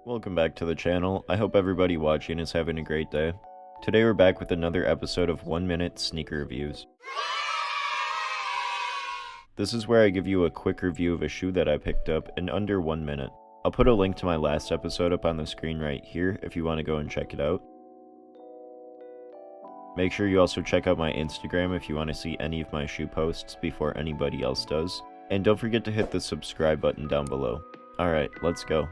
Welcome back to the channel. I hope everybody watching is having a great day. Today we're back with another episode of 1 Minute Sneaker Reviews. This is where I give you a quick review of a shoe that I picked up in under 1 minute. I'll put a link to my last episode up on the screen right here if you want to go and check it out. Make sure you also check out my Instagram if you want to see any of my shoe posts before anybody else does. And don't forget to hit the subscribe button down below. Alright, let's go.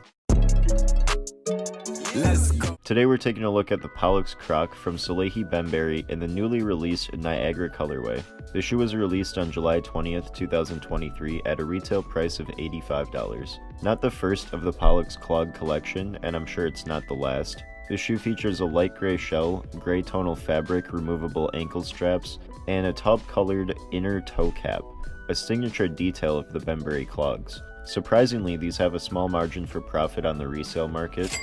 Today we're taking a look at the Pollex Croc from Salehi Bembury in the newly released Niagara colorway. The shoe was released on July 20th, 2023 at a retail price of $85. Not the first of the Pollex Clog collection, and I'm sure it's not the last. The shoe features a light gray shell, gray tonal fabric, removable ankle straps, and a taupe-colored inner toe cap, a signature detail of the Bembury clogs. Surprisingly, these have a small margin for profit on the resale market.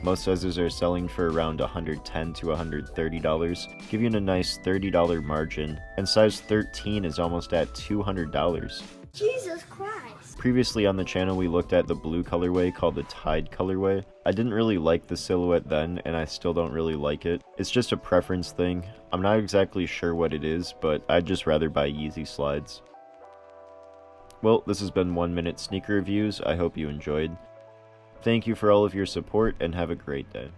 Most sizes are selling for around $110 to $130, giving a nice $30 margin, and size 13 is almost at $200. Jesus Christ! Previously on the channel we looked at the blue colorway called the Tide colorway. I didn't really like the silhouette then, and I still don't really like it. It's just a preference thing. I'm not exactly sure what it is, but I'd just rather buy Yeezy slides. Well, this has been 1 Minute Sneaker Reviews. I hope you enjoyed. Thank you for all of your support and have a great day.